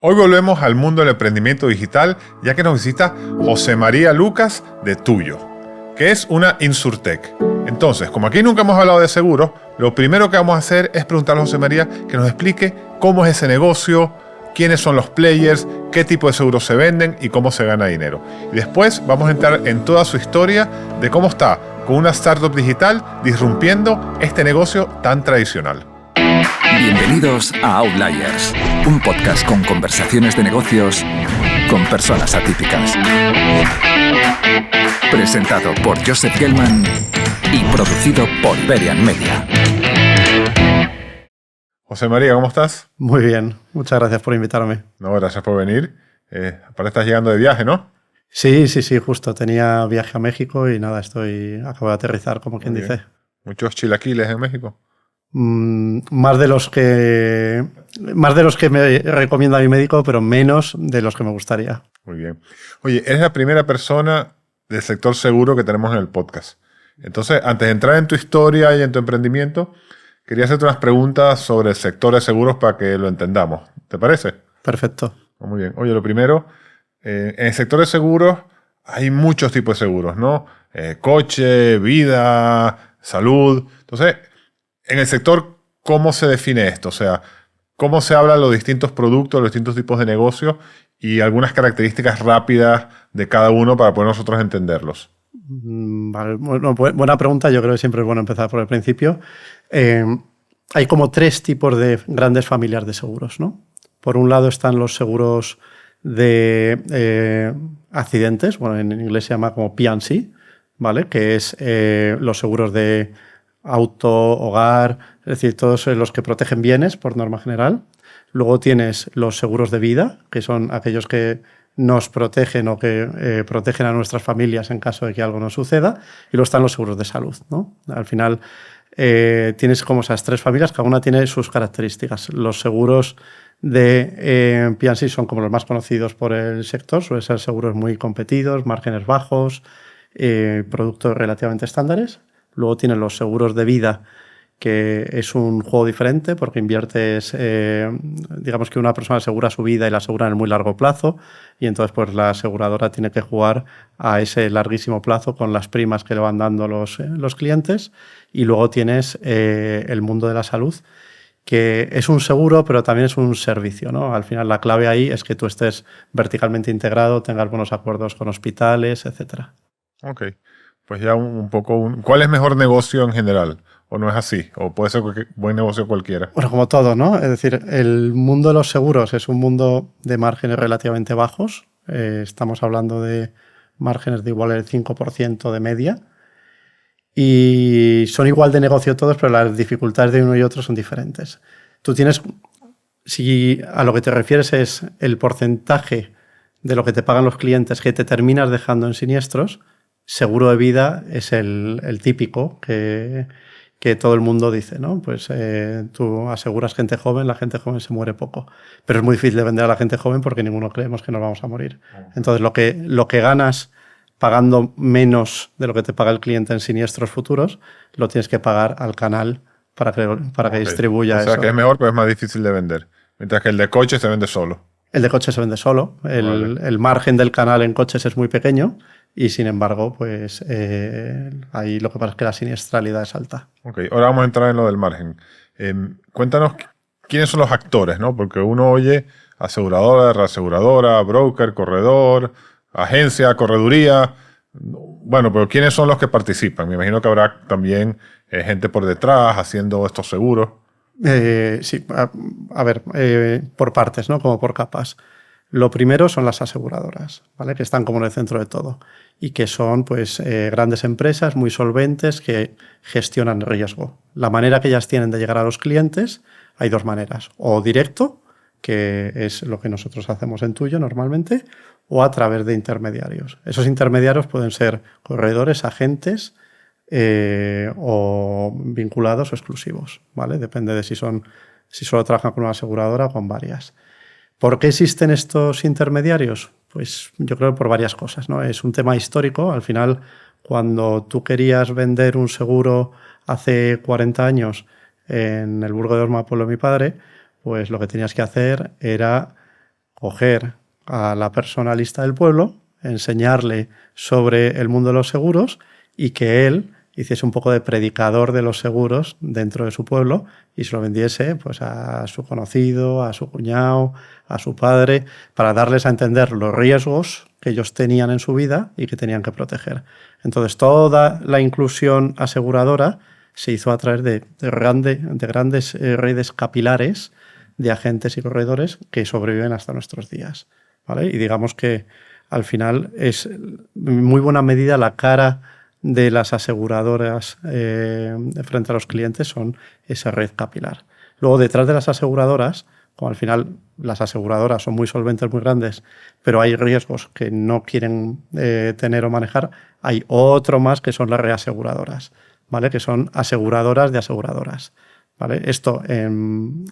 Hoy volvemos al mundo del emprendimiento digital, ya que nos visita José María Lucas de Tuyo, que es una insurtech. Entonces, como aquí nunca hemos hablado de seguros, lo primero que vamos a hacer es preguntarle a José María que nos explique cómo es ese negocio, quiénes son los players, qué tipo de seguros se venden y cómo se gana dinero. Y después vamos a entrar en toda su historia de cómo está con una startup digital disrumpiendo este negocio tan tradicional. Bienvenidos a Outliers, un podcast con conversaciones de negocios con personas atípicas. Presentado por Joseph Gelman y producido por Iberian Media. José María, ¿cómo estás? Muy bien, muchas gracias por invitarme. No, gracias por venir. Aparte estás llegando de viaje, ¿no? Sí, justo. Tenía viaje a México y nada, acabo de aterrizar, como quien dice. ¿Muchos chilaquiles en México? Más de los que me recomienda mi médico, pero menos de los que me gustaría. Muy bien. Oye, eres la primera persona del sector seguro que tenemos en el podcast. Entonces, antes de entrar en tu historia y en tu emprendimiento, quería hacerte unas preguntas sobre el sector de seguros para que lo entendamos. ¿Te parece? Perfecto. Muy bien. Oye, lo primero, en el sector de seguros hay muchos tipos de seguros, ¿no? Coche, vida, salud. Entonces, en el sector, ¿cómo se define esto? O sea, ¿cómo se hablan los distintos productos, los distintos tipos de negocios y algunas características rápidas de cada uno para poder nosotros entenderlos? Vale, bueno, buena pregunta. Yo creo que siempre es bueno empezar por el principio. Hay como tres tipos de grandes familias de seguros, ¿no? Por un lado están los seguros de accidentes, bueno, en inglés se llama como P&C, ¿vale? Que es los seguros de auto, hogar, es decir, todos los que protegen bienes por norma general. Luego tienes los seguros de vida, que son aquellos que nos protegen o que protegen a nuestras familias en caso de que algo nos suceda. Y luego están los seguros de salud, ¿no? Al final tienes como esas tres familias, cada una tiene sus características. Los seguros de P&C son como los más conocidos por el sector, suelen ser seguros muy competidos, márgenes bajos, productos relativamente estándares. Luego tienes los seguros de vida, que es un juego diferente porque inviertes, digamos que una persona asegura su vida y la asegura en el muy largo plazo y entonces pues la aseguradora tiene que jugar a ese larguísimo plazo con las primas que le van dando los clientes. Y luego tienes el mundo de la salud, que es un seguro pero también es un servicio, ¿no? Al final la clave ahí es que tú estés verticalmente integrado, tengas buenos acuerdos con hospitales, etcétera. Ok. Pues ya un poco, ¿cuál es mejor negocio en general? ¿O no es así? ¿O puede ser buen negocio cualquiera? Bueno, como todo, ¿no? Es decir, el mundo de los seguros es un mundo de márgenes relativamente bajos. Estamos hablando de márgenes de igual el 5% de media. Y son igual de negocio todos, pero las dificultades de uno y otro son diferentes. Tú tienes, si a lo que te refieres es el porcentaje de lo que te pagan los clientes que te terminas dejando en siniestros, seguro de vida es el típico que todo el mundo dice, ¿no? Pues tú aseguras gente joven, la gente joven se muere poco. Pero es muy difícil de vender a la gente joven porque ninguno creemos que nos vamos a morir. Entonces, lo que ganas pagando menos de lo que te paga el cliente en siniestros futuros, lo tienes que pagar al canal para que distribuya eso. O sea, que es mejor, pero es más difícil de vender. Mientras que el de coche se vende solo. El de coche se vende solo. El margen del canal en coches es muy pequeño. Y sin embargo, pues ahí lo que pasa es que la siniestralidad es alta. Ok, ahora vamos a entrar en lo del margen. Cuéntanos quiénes son los actores, ¿no? Porque uno oye aseguradora, reaseguradora, broker, corredor, agencia, correduría. Bueno, pero ¿quiénes son los que participan? Me imagino que habrá también gente por detrás haciendo estos seguros. Sí, a ver, por partes, ¿no? Como por capas. Lo primero son las aseguradoras, ¿vale? Que están como en el centro de todo y que son pues, grandes empresas muy solventes que gestionan riesgo. La manera que ellas tienen de llegar a los clientes, hay dos maneras. O directo, que es lo que nosotros hacemos en Tuyo normalmente, o a través de intermediarios. Esos intermediarios pueden ser corredores, agentes o vinculados o exclusivos, ¿vale? Depende de si solo trabajan con una aseguradora o con varias. ¿Por qué existen estos intermediarios? Pues yo creo que por varias cosas, ¿no? Es un tema histórico. Al final, cuando tú querías vender un seguro hace 40 años en el Burgo de Osma, pueblo de mi padre, pues lo que tenías que hacer era coger a la persona lista del pueblo, enseñarle sobre el mundo de los seguros y que él hiciese un poco de predicador de los seguros dentro de su pueblo y se lo vendiese pues, a su conocido, a su cuñado, a su padre, para darles a entender los riesgos que ellos tenían en su vida y que tenían que proteger. Entonces, toda la inclusión aseguradora se hizo a través de grandes redes capilares de agentes y corredores que sobreviven hasta nuestros días, ¿vale? Y digamos que al final es en muy buena medida la cara de las aseguradoras frente a los clientes son esa red capilar. Luego, detrás de las aseguradoras, como al final las aseguradoras son muy solventes, muy grandes, pero hay riesgos que no quieren tener o manejar, hay otro más que son las reaseguradoras, ¿vale? Que son aseguradoras de aseguradoras, ¿vale? Esto,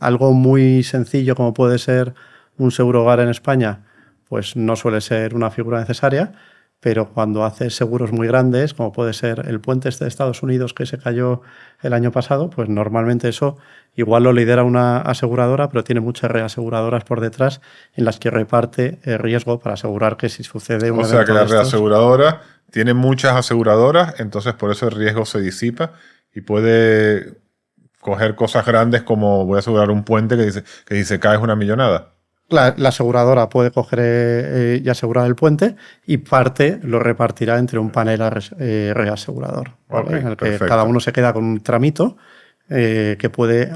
algo muy sencillo como puede ser un seguro hogar en España, pues no suele ser una figura necesaria, pero cuando haces seguros muy grandes, como puede ser el puente este de Estados Unidos que se cayó el año pasado, pues normalmente eso igual lo lidera una aseguradora, pero tiene muchas reaseguradoras por detrás en las que reparte el riesgo para asegurar que si sucede un evento de estos... O sea que la reaseguradora tiene muchas aseguradoras, entonces por eso el riesgo se disipa y puede coger cosas grandes como voy a asegurar un puente que dice cae es una millonada. La aseguradora puede coger y asegurar el puente y parte lo repartirá entre un panel reasegurador, ¿vale? Okay, en el que perfecto. cada uno se queda con un tramito que puede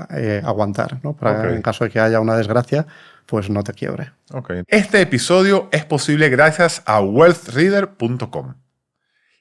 aguantar, ¿no? Para Okay. en caso de que haya una desgracia, pues no te quiebre. Okay. Este episodio es posible gracias a wealthreader.com.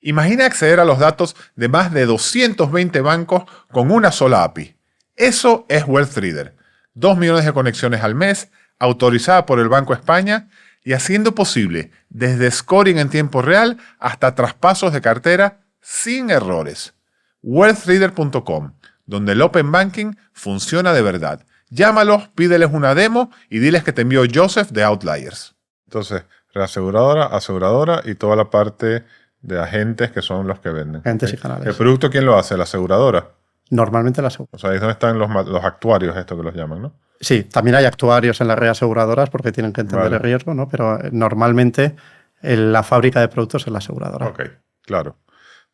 Imagina acceder a los datos de más de 220 bancos con una sola API. Eso es WealthReader. 2 millones de conexiones al mes, autorizada por el Banco España y haciendo posible desde scoring en tiempo real hasta traspasos de cartera sin errores. Wealthreader.com, donde el Open Banking funciona de verdad. Llámalos, pídeles una demo y diles que te envió Joseph de Outliers. Entonces, reaseguradora, aseguradora y toda la parte de agentes que son los que venden. Agentes y canales. ¿El producto quién lo hace? ¿La aseguradora? Normalmente la aseguradora. O sea, ahí es donde están los actuarios, esto que los llaman, ¿no? Sí, también hay actuarios en las reaseguradoras porque tienen que entender Vale. el riesgo, ¿no? Pero normalmente la fábrica de productos es la aseguradora. Ok, claro.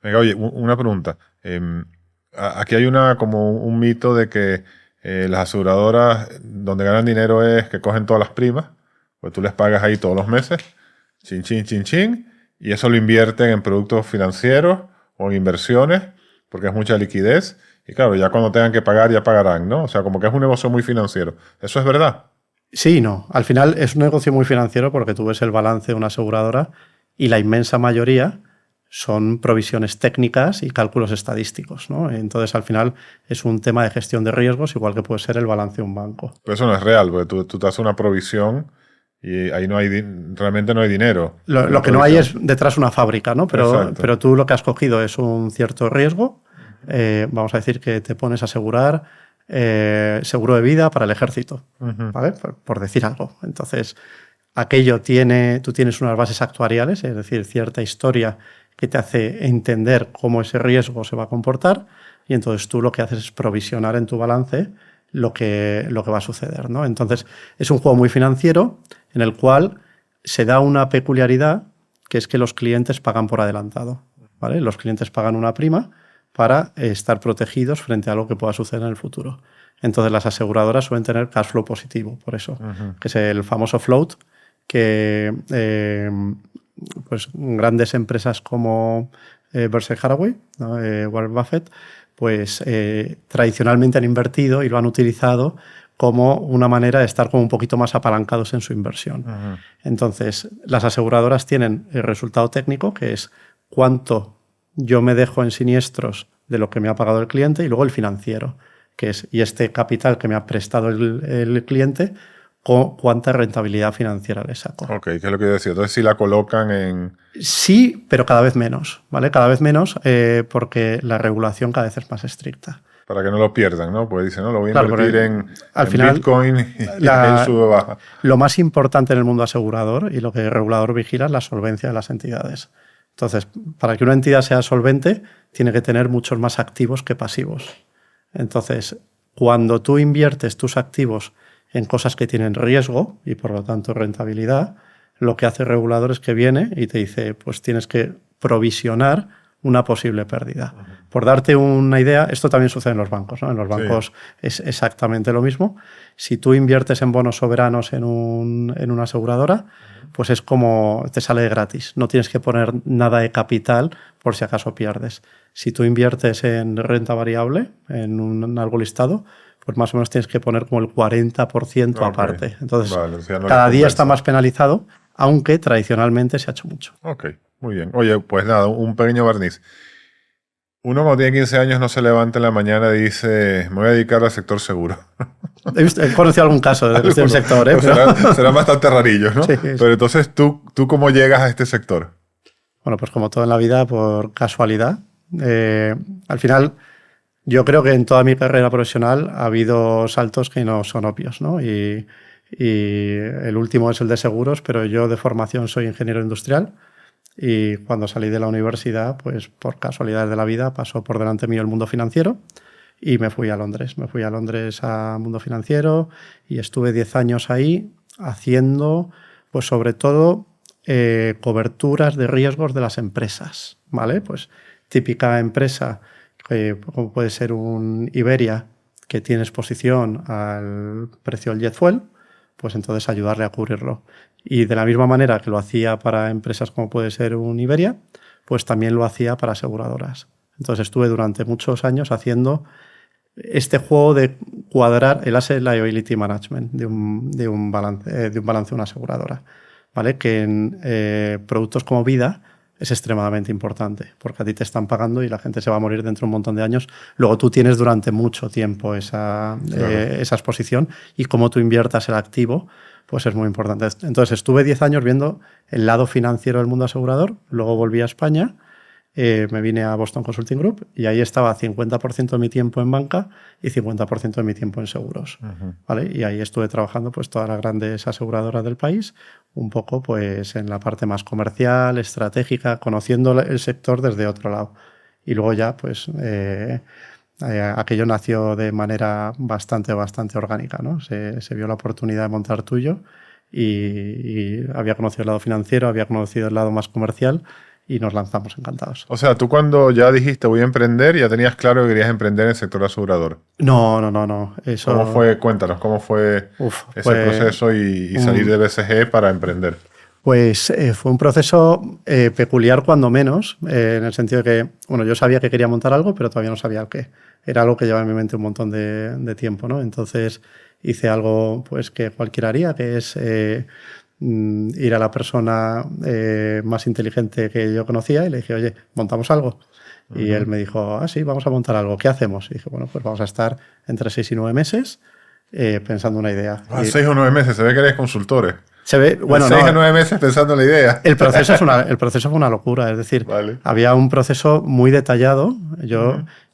Venga, oye, una pregunta. Aquí hay como un mito de que las aseguradoras donde ganan dinero es que cogen todas las primas, pues tú les pagas ahí todos los meses, chin, chin, chin, chin, y eso lo invierten en productos financieros o en inversiones, porque es mucha liquidez. Y claro, ya cuando tengan que pagar, ya pagarán, ¿no? O sea, como que es un negocio muy financiero. ¿Eso es verdad? Sí y no. Al final es un negocio muy financiero porque tú ves el balance de una aseguradora y la inmensa mayoría son provisiones técnicas y cálculos estadísticos, ¿no? Entonces, al final es un tema de gestión de riesgos, igual que puede ser el balance de un banco. Pero eso no es real, porque tú te haces una provisión y ahí no hay realmente no hay dinero. Lo que no hay es detrás una fábrica, ¿no? Pero tú lo que has cogido es un cierto riesgo. Vamos a decir que te pones a asegurar seguro de vida para el ejército, ¿vale? Por decir algo. Entonces, aquello tú tienes unas bases actuariales, es decir, cierta historia que te hace entender cómo ese riesgo se va a comportar y entonces tú lo que haces es provisionar en tu balance lo que va a suceder, ¿no? Entonces, es un juego muy financiero en el cual se da una peculiaridad que es que los clientes pagan por adelantado, ¿vale? Los clientes pagan una prima para estar protegidos frente a algo que pueda suceder en el futuro. Entonces, las aseguradoras suelen tener cash flow positivo, por eso, que es el famoso float, que pues grandes empresas como Berkshire Hathaway, ¿no? Warren Buffett, pues tradicionalmente han invertido y lo han utilizado como una manera de estar como un poquito más apalancados en su inversión. Entonces, las aseguradoras tienen el resultado técnico, que es cuánto yo me dejo en siniestros de lo que me ha pagado el cliente, y luego el financiero, que es, y este capital que me ha prestado el cliente, ¿cuánta rentabilidad financiera le saco? Ok, ¿qué es lo que yo decía? Entonces, si la colocan en... Sí, pero cada vez menos, ¿vale? Cada vez menos porque la regulación cada vez es más estricta. Para que no lo pierdan, ¿no? Pues dicen, no, lo voy a Claro, invertir al en final, Bitcoin y él sube baja. Lo más importante en el mundo asegurador y lo que el regulador vigila es la solvencia de las entidades. Entonces, para que una entidad sea solvente, tiene que tener muchos más activos que pasivos. Entonces, cuando tú inviertes tus activos en cosas que tienen riesgo y por lo tanto rentabilidad, lo que hace el regulador es que viene y te dice, pues tienes que provisionar una posible pérdida. Por darte una idea, esto también sucede en los bancos, ¿no? En los bancos es exactamente lo mismo. Si tú inviertes en bonos soberanos en una aseguradora, pues es como te sale gratis. No tienes que poner nada de capital por si acaso pierdes. Si tú inviertes en renta variable, en algo listado, pues más o menos tienes que poner como el 40% aparte. Entonces, vale, o sea, no cada día está más penalizado, aunque tradicionalmente se ha hecho mucho. Ok, muy bien. Oye, pues nada, un pequeño barniz. Uno cuando tiene 15 años no se levanta en la mañana y dice, me voy a dedicar al sector seguro. He conocido algún caso de un sector, ¿eh? Serán bastante rarillos, ¿no? Sí. Pero entonces, ¿tú cómo llegas a este sector? Bueno, pues como todo en la vida, por casualidad. Al final, yo creo que en toda mi carrera profesional ha habido saltos que no son obvios, ¿no? Y el último es el de seguros, pero yo de formación soy ingeniero industrial y cuando salí de la universidad, pues por casualidades de la vida, pasó por delante mío el mundo financiero y me fui a Londres. Me fui a Londres a mundo financiero y estuve 10 años ahí haciendo, pues sobre todo, coberturas de riesgos de las empresas, ¿vale? Pues típica empresa, como puede ser un Iberia, que tiene exposición al precio del jet fuel, pues entonces ayudarle a cubrirlo. Y de la misma manera que lo hacía para empresas como puede ser un Iberia, pues también lo hacía para aseguradoras. Entonces estuve durante muchos años haciendo este juego de cuadrar el Asset Liability Management de un balance de una aseguradora, ¿vale? Que en productos como vida es extremadamente importante, porque a ti te están pagando y la gente se va a morir dentro de un montón de años. Luego tú tienes durante mucho tiempo esa exposición y cómo tú inviertas el activo, pues es muy importante. Entonces estuve 10 años viendo el lado financiero del mundo asegurador, luego volví a España, me vine a Boston Consulting Group y ahí estaba 50% de mi tiempo en banca y 50% de mi tiempo en seguros. ¿Vale? Y ahí estuve trabajando pues todas las grandes aseguradoras del país, un poco pues en la parte más comercial, estratégica, conociendo el sector desde otro lado. Y luego ya pues aquello nació de manera bastante orgánica, ¿no? Se vio la oportunidad de montar Tuyo y había conocido el lado financiero, había conocido el lado más comercial y nos lanzamos encantados. O sea, tú cuando ya dijiste voy a emprender, ya tenías claro que querías emprender en el sector asegurador. No. Eso... ¿Cómo fue? Cuéntanos, ¿cómo fue ese proceso y salir de BCG para emprender? Pues fue un proceso peculiar cuando menos, en el sentido de que, bueno, yo sabía que quería montar algo, pero todavía no sabía el qué. Era algo que llevaba en mi mente un montón de tiempo, ¿no? Entonces hice algo pues que cualquiera haría, que es ir a la persona más inteligente que yo conocía y le dije, oye, ¿montamos algo? Y él me dijo, sí, vamos a montar algo, ¿qué hacemos? Y dije, bueno, pues vamos a estar entre 6 y 9 meses pensando una idea. 6 o 9 meses, se ve que eres consultores. Se ve, bueno, 6 a 9 meses pensando en la idea. El proceso fue una locura, es decir, vale. Había un proceso muy detallado.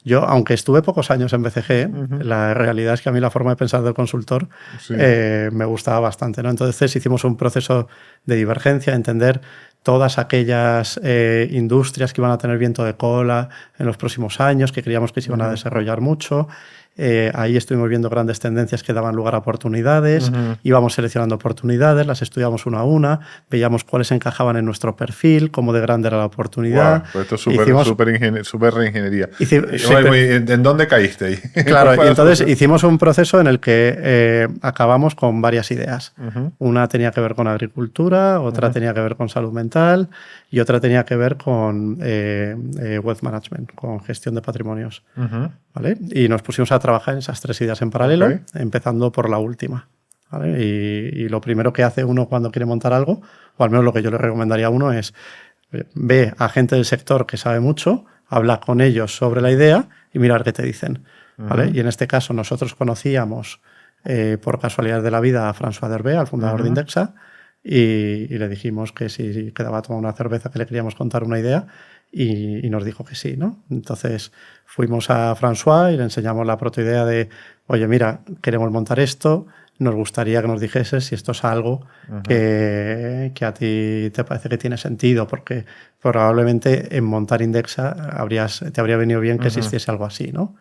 Yo, aunque estuve pocos años en BCG, la realidad es que a mí la forma de pensar del consultor me gustaba bastante, ¿no? Entonces hicimos un proceso de divergencia, entender todas aquellas industrias que iban a tener viento de cola en los próximos años, que creíamos que se iban a desarrollar mucho. Ahí estuvimos viendo grandes tendencias que daban lugar a oportunidades, íbamos seleccionando oportunidades, las estudiamos una a una, veíamos cuáles encajaban en nuestro perfil, cómo de grande era la oportunidad. Wow, pues esto es súper reingeniería. ¿En dónde caíste ahí? Claro, y entonces hicimos un proceso en el que acabamos con varias ideas. Una tenía que ver con agricultura, otra tenía que ver con salud mental y otra tenía que ver con wealth management, con gestión de patrimonios. ¿Vale? Y nos pusimos a trabajar en esas 3 ideas en paralelo, empezando por la última. ¿Vale? Y lo primero que hace uno cuando quiere montar algo, o al menos lo que yo le recomendaría a uno es ve a gente del sector que sabe mucho, habla con ellos sobre la idea y mirar qué te dicen. ¿Vale? Y en este caso nosotros conocíamos por casualidad de la vida a François Derbe, al fundador de Indexa, y le dijimos que si quedaba a tomar una cerveza que le queríamos contar una idea y nos dijo que sí, ¿no? Entonces fuimos a François y le enseñamos la protoidea de, oye, mira, queremos montar esto, nos gustaría que nos dijese si esto es algo que a ti te parece que tiene sentido, porque probablemente en montar Indexa te habría venido bien que existiese algo así, ¿no?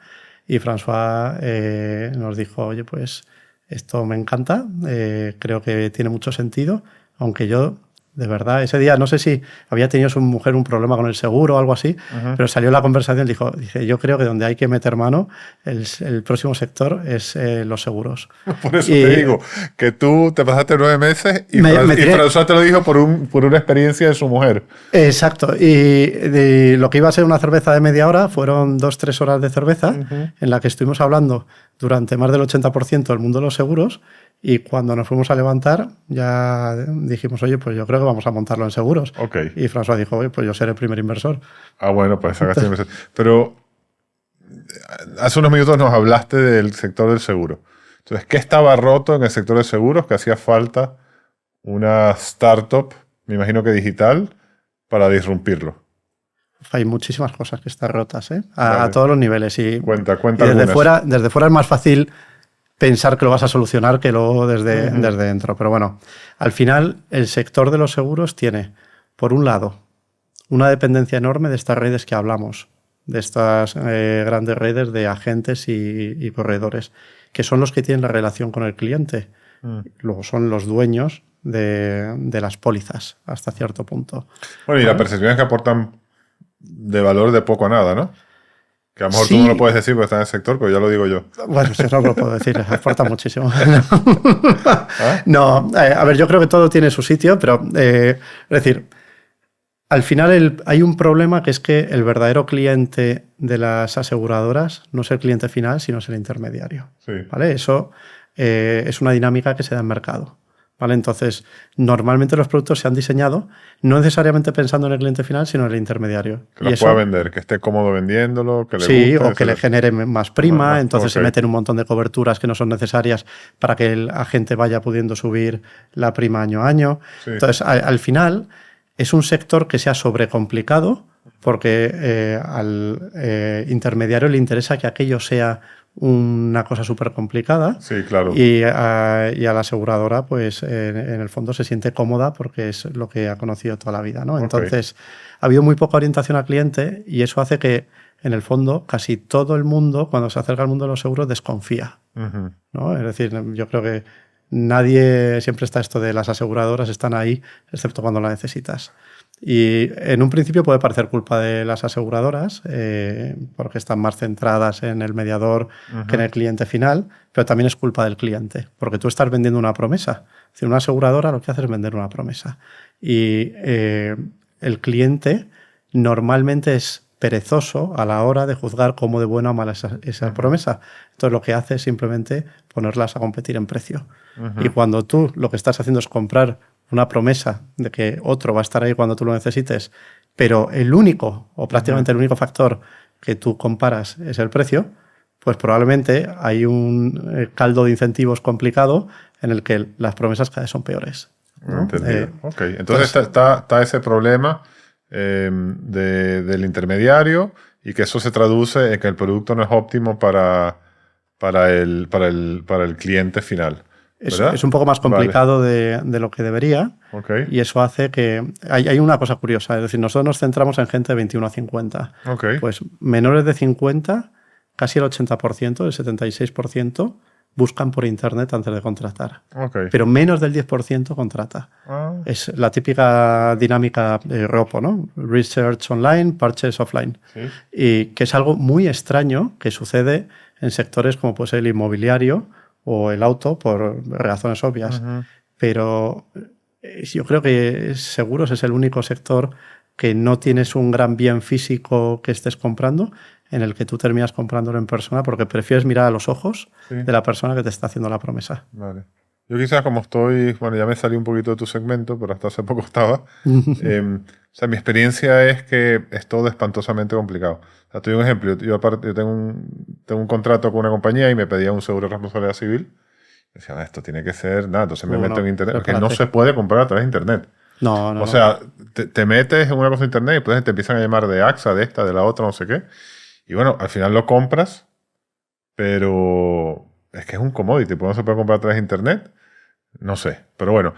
Y François nos dijo, oye, pues esto me encanta, creo que tiene mucho sentido, aunque yo, de verdad, ese día no sé si había tenido su mujer un problema con el seguro o algo así, pero salió la conversación y dije, yo creo que donde hay que meter mano, el próximo sector es los seguros. Por eso te digo que tú te pasaste 9 meses y François te lo dijo por una experiencia de su mujer. Exacto. Y lo que iba a ser una cerveza de media hora fueron 2-3 horas de cerveza en la que estuvimos hablando durante más del 80% del mundo de los seguros. Y cuando nos fuimos a levantar, ya dijimos, oye, pues yo creo que vamos a montarlo en seguros. Okay. Y François dijo, oye, pues yo seré el primer inversor. Ah, bueno, pues sacaste inversor. Pero hace unos minutos nos hablaste del sector del seguro. Entonces, ¿qué estaba roto en el sector de seguros? Que hacía falta una startup, me imagino que digital, para disrumpirlo. Hay muchísimas cosas que están rotas, ¿eh? A todos los niveles. Y cuenta desde fuera es más fácil pensar que lo vas a solucionar que luego desde dentro. Pero bueno, al final el sector de los seguros tiene, por un lado, una dependencia enorme de estas redes que hablamos, de estas grandes redes de agentes y corredores, que son los que tienen la relación con el cliente. Luego son los dueños de las pólizas, hasta cierto punto. Bueno, y la percepción es que aportan de valor de poco a nada, ¿no? Que a lo mejor tú no lo puedes decir porque estás en el sector, pero ya lo digo yo. Bueno, eso no lo puedo decir, aporta muchísimo. No, a ver, yo creo que todo tiene su sitio, pero es decir, al final hay un problema que es que el verdadero cliente de las aseguradoras no es el cliente final, sino es el intermediario. Sí. ¿Vale? Eso es una dinámica que se da en mercado. ¿Vale? Entonces, normalmente los productos se han diseñado no necesariamente pensando en el cliente final, sino en el intermediario. Que lo pueda vender, que esté cómodo vendiéndolo, que le guste. Sí, o que le genere más prima, entonces se meten un montón de coberturas que no son necesarias para que el agente vaya pudiendo subir la prima año a año. Sí. Entonces, al final, es un sector que se ha sobrecomplicado porque al intermediario le interesa que aquello sea una cosa súper complicada. Sí, claro. Y a la aseguradora, pues en el fondo se siente cómoda porque es lo que ha conocido toda la vida, ¿no? Entonces, ha habido muy poca orientación al cliente y eso hace que, en el fondo, casi todo el mundo, cuando se acerca al mundo de los seguros, desconfía, ¿no? Es decir, yo creo que nadie, siempre está esto de las aseguradoras están ahí, excepto cuando la necesitas. Y en un principio puede parecer culpa de las aseguradoras, porque están más centradas en el mediador que en el cliente final, pero también es culpa del cliente, porque tú estás vendiendo una promesa. Es decir, una aseguradora lo que hace es vender una promesa. Y el cliente normalmente es perezoso a la hora de juzgar cómo de buena o mala es esa promesa. Entonces lo que hace es simplemente ponerlas a competir en precio. Y cuando tú lo que estás haciendo es comprar una promesa de que otro va a estar ahí cuando tú lo necesites, pero el único o prácticamente el único factor que tú comparas es el precio, pues probablemente hay un caldo de incentivos complicado en el que las promesas cada vez son peores, ¿no? Entendido. Entonces está ese problema del intermediario y que eso se traduce en que el producto no es óptimo para el cliente final. Es un poco más complicado de lo que debería y eso hace que... Hay una cosa curiosa, es decir, nosotros nos centramos en gente de 21 a 50. Pues menores de 50, casi el 80%, el 76%, buscan por internet antes de contratar. Pero menos del 10% contrata. Es la típica dinámica de ROPO, ¿no? Research online, purchase offline. Sí. Y que es algo muy extraño que sucede en sectores como puede ser el inmobiliario o el auto, por razones obvias. Pero yo creo que seguros es el único sector que no tienes un gran bien físico que estés comprando, en el que tú terminas comprándolo en persona porque prefieres mirar a los ojos de la persona que te está haciendo la promesa. Vale. Yo quizás como estoy... Bueno, ya me salí un poquito de tu segmento, pero hasta hace poco estaba. O sea, mi experiencia es que es todo espantosamente complicado. O sea, te doy un ejemplo. Yo tengo un contrato con una compañía y me pedía un seguro de responsabilidad civil. Y decía, esto tiene que ser... Nada, entonces me meto en internet. Porque no se puede comprar a través de internet. No. O sea, te metes en una cosa de internet y después te empiezan a llamar de AXA, de esta, de la otra, no sé qué. Y bueno, al final lo compras, pero es que es un commodity. ¿Por qué no se puede comprar a través de internet? No sé. Pero bueno.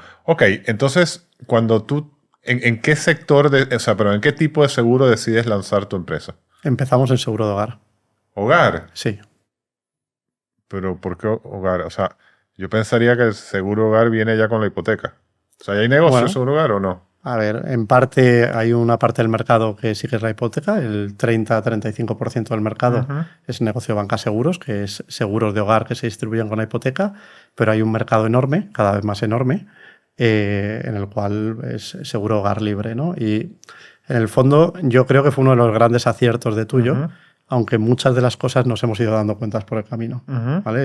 Entonces, cuando tú... ¿En qué sector, pero en qué tipo de seguro decides lanzar tu empresa? Empezamos en seguro de hogar. ¿Hogar? Sí. ¿Pero por qué hogar? O sea, Yo pensaría que el seguro hogar viene ya con la hipoteca. O sea, ¿hay negocio de seguro hogar o no? A ver, en parte hay una parte del mercado que sí que es la hipoteca, el 30-35% del mercado es negocio de banca seguros, que es seguros de hogar que se distribuyen con la hipoteca, pero hay un mercado enorme, cada vez más enorme, en el cual es seguro hogar libre, ¿no? Y en el fondo yo creo que fue uno de los grandes aciertos de Tuyo, aunque muchas de las cosas nos hemos ido dando cuentas por el camino, ¿vale?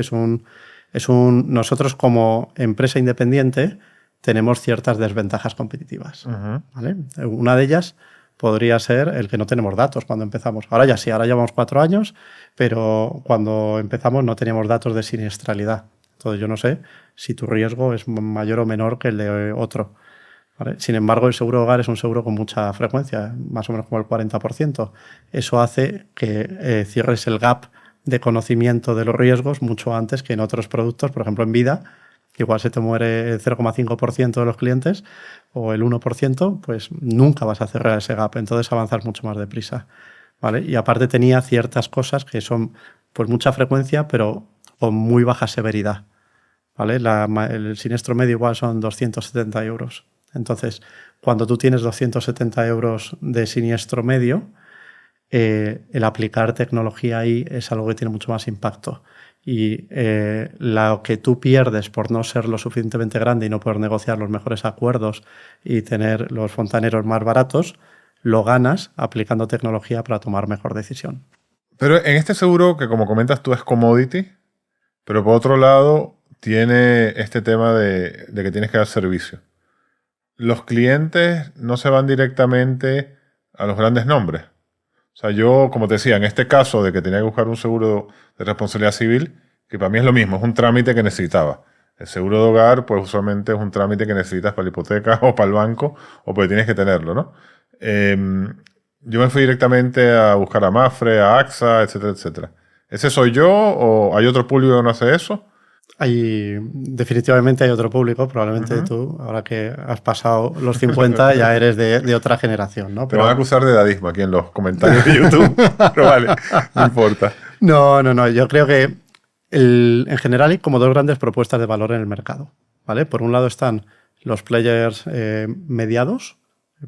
Nosotros como empresa independiente tenemos ciertas desventajas competitivas, ¿vale? Una de ellas podría ser el que no tenemos datos cuando empezamos. Ahora ya sí, ahora llevamos 4 años, pero cuando empezamos no teníamos datos de siniestralidad. Entonces yo no sé si tu riesgo es mayor o menor que el de otro, ¿vale? Sin embargo, el seguro hogar es un seguro con mucha frecuencia, más o menos como el 40%. Eso hace que cierres el gap de conocimiento de los riesgos mucho antes que en otros productos, por ejemplo en vida, igual se te muere el 0,5% de los clientes o el 1%, pues nunca vas a cerrar ese gap, entonces avanzas mucho más deprisa, ¿vale? Y aparte tenía ciertas cosas que son pues mucha frecuencia, pero con muy baja severidad, ¿vale? El siniestro medio igual son 270 euros. Entonces, cuando tú tienes 270 euros de siniestro medio, el aplicar tecnología ahí es algo que tiene mucho más impacto. Y lo que tú pierdes por no ser lo suficientemente grande y no poder negociar los mejores acuerdos y tener los fontaneros más baratos, lo ganas aplicando tecnología para tomar mejor decisión. Pero en este seguro, que como comentas tú es commodity, pero por otro lado tiene este tema de que tienes que dar servicio. Los clientes no se van directamente a los grandes nombres. O sea, yo, como te decía, en este caso de que tenía que buscar un seguro de responsabilidad civil, que para mí es lo mismo, es un trámite que necesitaba. El seguro de hogar, pues usualmente es un trámite que necesitas para la hipoteca o para el banco, o porque tienes que tenerlo, ¿no? Yo me fui directamente a buscar a Mapfre, a AXA, etcétera, etcétera. ¿Ese soy yo o hay otro público que no hace eso? Definitivamente hay otro público, probablemente tú, ahora que has pasado los 50, ya eres de otra generación, ¿no? Te van a acusar de edadismo aquí en los comentarios de YouTube, pero vale, no importa. No, yo creo que en general hay como 2 grandes propuestas de valor en el mercado, ¿vale? Por un lado están los players mediados,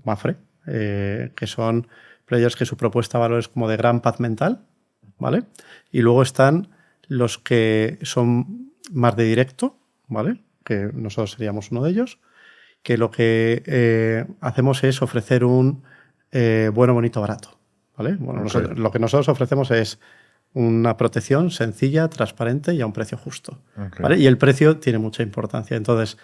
Mapfre, que son players que su propuesta de valor es como de gran paz mental, ¿vale? Y luego están los que son más de directo, ¿vale? Que nosotros seríamos uno de ellos, que lo que hacemos es ofrecer un bueno, bonito, barato, ¿vale? Bueno, lo que nosotros ofrecemos es una protección sencilla, transparente y a un precio justo, ¿vale? Y el precio tiene mucha importancia. Entonces,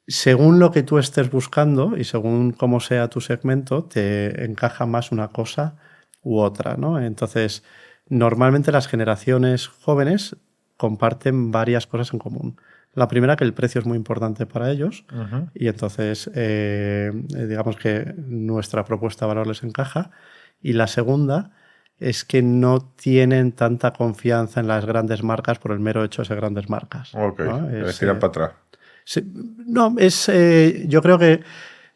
según lo que tú estés buscando y según cómo sea tu segmento, te encaja más una cosa u otra, ¿no? Entonces, normalmente las generaciones jóvenes comparten varias cosas en común. La primera, que el precio es muy importante para ellos y entonces digamos que nuestra propuesta de valor les encaja. Y la segunda es que no tienen tanta confianza en las grandes marcas por el mero hecho de ser grandes marcas. Ok, ¿no? Les tiran para atrás. No, yo creo que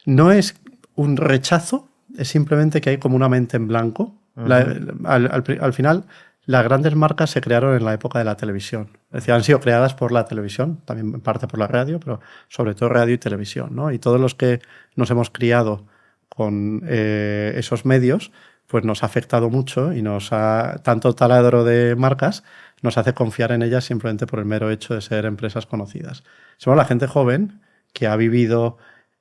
no es un rechazo, es simplemente que hay como una mente en blanco. Al final, las grandes marcas se crearon en la época de la televisión. Es decir, han sido creadas por la televisión, también en parte por la radio, pero sobre todo radio y televisión, ¿no? Y todos los que nos hemos criado con esos medios, pues nos ha afectado mucho y tanto taladro de marcas nos hace confiar en ellas simplemente por el mero hecho de ser empresas conocidas. Somos la gente joven que ha vivido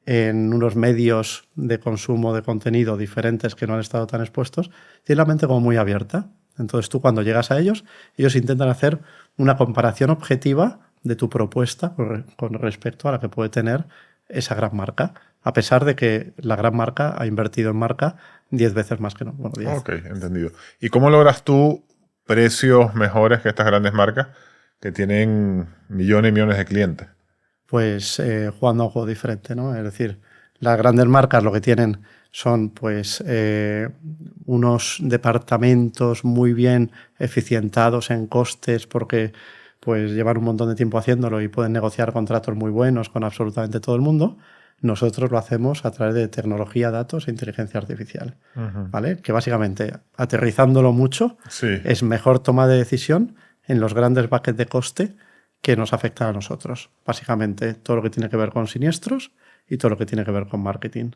en unos medios de consumo de contenido diferentes que no han estado tan expuestos, tiene la mente como muy abierta. Entonces tú cuando llegas a ellos intentan hacer una comparación objetiva de tu propuesta con respecto a la que puede tener esa gran marca, a pesar de que la gran marca ha invertido en marca 10 veces más que no. Bueno, 10. Ok, entendido. ¿Y cómo logras tú precios mejores que estas grandes marcas que tienen millones y millones de clientes? Pues jugando a un juego diferente, ¿no? Es decir, las grandes marcas lo que tienen son pues unos departamentos muy bien eficientados en costes porque pues llevan un montón de tiempo haciéndolo y pueden negociar contratos muy buenos con absolutamente todo el mundo. Nosotros lo hacemos a través de tecnología, datos e inteligencia artificial, ¿vale? Que básicamente, aterrizándolo mucho, es mejor toma de decisión en los grandes buckets de coste que nos afectan a nosotros. Básicamente, todo lo que tiene que ver con siniestros y todo lo que tiene que ver con marketing.